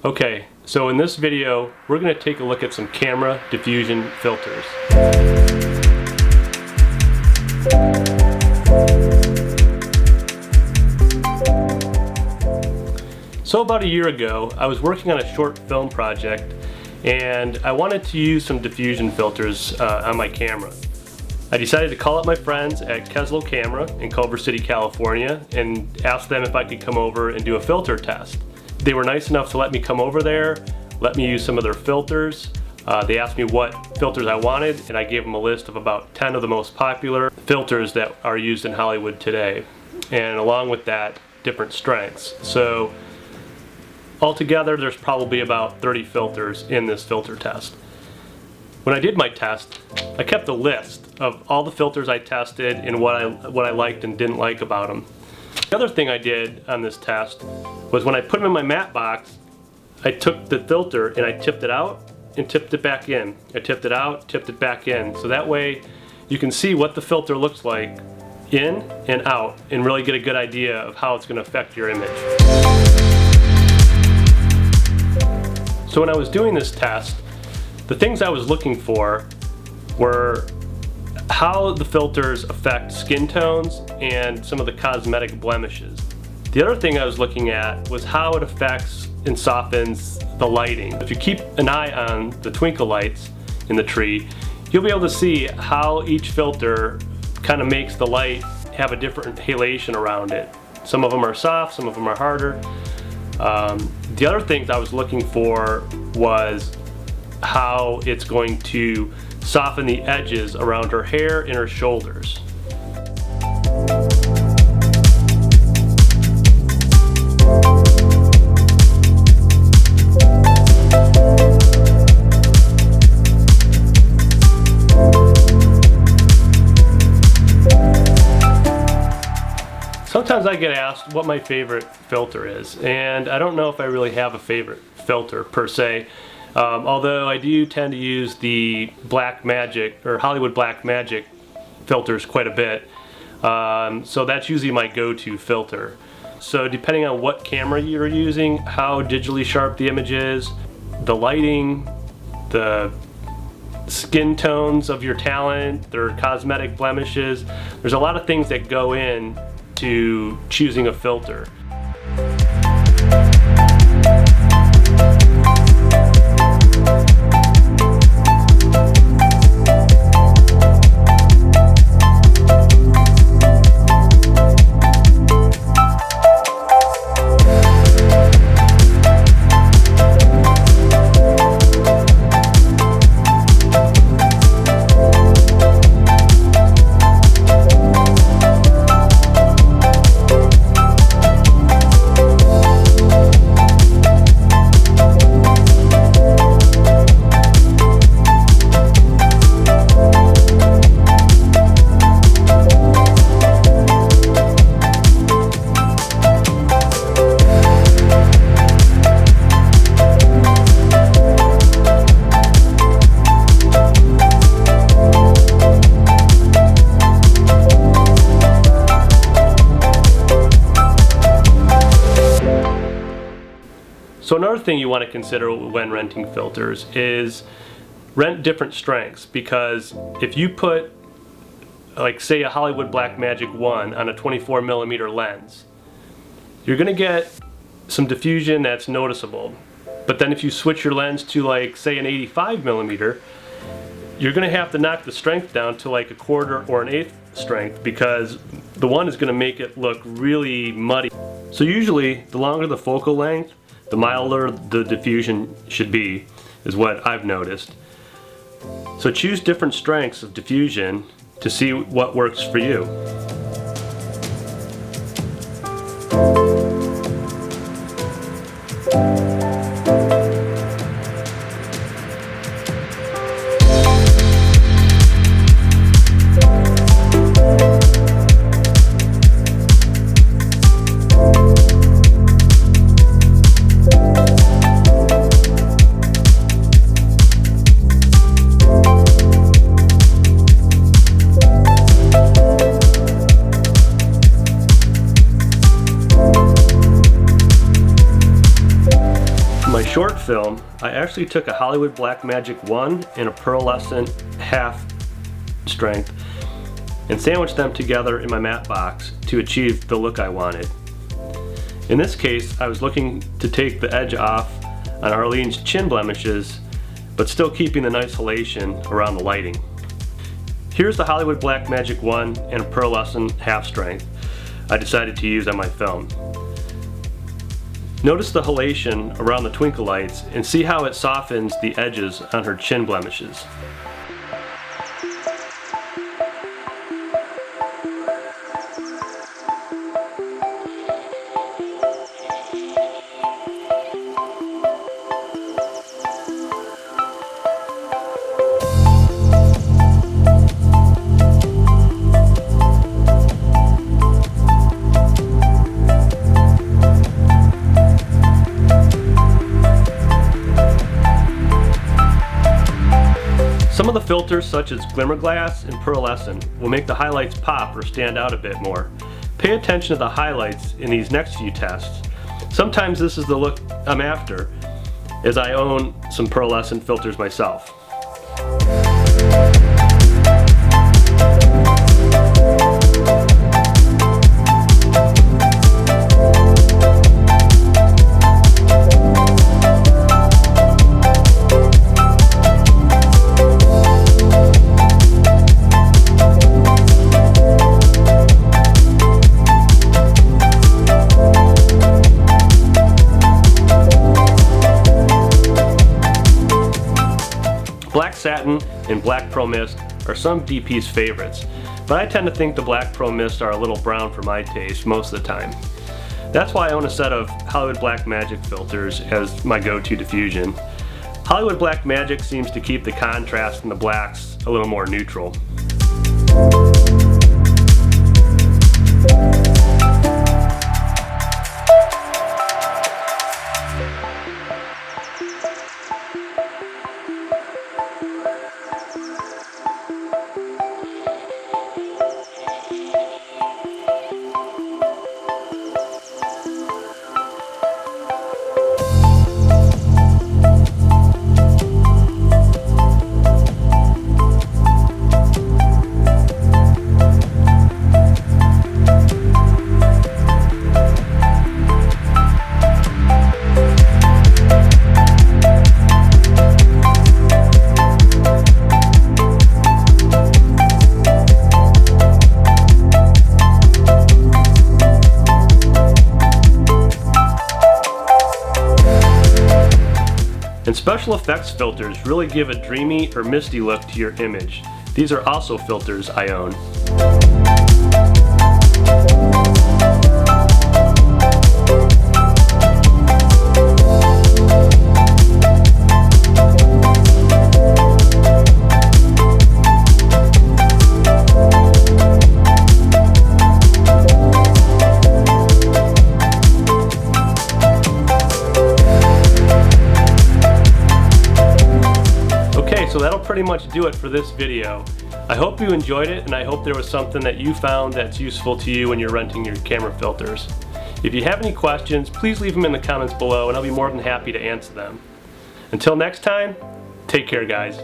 Okay, so in this video, we're going to take a look at some camera diffusion filters. So about a year ago, I was working on a short film project and I wanted to use some diffusion filters on my camera. I decided to call up my friends at Keslow Camera in Culver City, California and ask them if I could come over and do a filter test. They were nice enough to let me come over there, let me use some of their filters. They asked me what filters I wanted and I gave them a list of about 10 of the most popular filters that are used in Hollywood today. And along with that, different strengths. So altogether, there's probably about 30 filters in this filter test. When I did my test, I kept a list of all the filters I tested and what I liked and didn't like about them. The other thing I did on this test was when I put them in my matte box, I took the filter and I tipped it out and tipped it back in. I tipped it out, tipped it back in. So that way you can see what the filter looks like in and out and really get a good idea of how it's going to affect your image. So when I was doing this test, the things I was looking for were how the filters affect skin tones and some of the cosmetic blemishes. The other thing I was looking at was how it affects and softens the lighting. If you keep an eye on the twinkle lights in the tree, you'll be able to see how each filter kind of makes the light have a different halation around it. Some of them are soft, some of them are harder. The other things I was looking for was how it's going to soften the edges around her hair and her shoulders. Sometimes I get asked what my favorite filter is, and I don't know if I really have a favorite filter per se. Although I do tend to use the Black Magic or Hollywood Black Magic filters quite a bit. So that's usually my go-to filter. So depending on what camera you're using, how digitally sharp the image is, the lighting, the skin tones of your talent, their cosmetic blemishes, there's a lot of things that go in to choosing a filter. So another thing you want to consider when renting filters is rent different strengths, because if you put, like say, a Hollywood Black Magic 1 on a 24mm lens, you're going to get some diffusion that's noticeable. But then if you switch your lens to, like, say, an 85mm, you're going to have to knock the strength down to like a 1/4 or an 1/8 strength, because the one is going to make it look really muddy. So usually the longer the focal length, the milder the diffusion should be, is what I've noticed. So choose different strengths of diffusion to see what works for you. my short film, I actually took a Hollywood Blackmagic 1 and a Pearlescent half strength and sandwiched them together in my matte box to achieve the look I wanted. In this case, I was looking to take the edge off on Arlene's chin blemishes, but still keeping the nice halation around the lighting. Here's the Hollywood Blackmagic 1 and a Pearlescent half strength I decided to use on my film. Notice the halation around the twinkle lights and see how it softens the edges on her chin blemishes. Some of the filters, such as Glimmer Glass and Pearlescent, will make the highlights pop or stand out a bit more. Pay attention to the highlights in these next few tests. Sometimes this is the look I'm after, as I own some Pearlescent filters myself. Black Satin and Black Pro Mist are some DP's favorites, but I tend to think the Black Pro Mist are a little brown for my taste most of the time. That's why I own a set of Hollywood Blackmagic filters as my go-to diffusion. Hollywood Blackmagic seems to keep the contrast in the blacks a little more neutral. And special effects filters really give a dreamy or misty look to your image. These are also filters I own. So that'll pretty much do it for this video. I hope you enjoyed it, and I hope there was something that you found that's useful to you when you're renting your camera filters. If you have any questions, please leave them in the comments below and I'll be more than happy to answer them. Until next time, take care guys.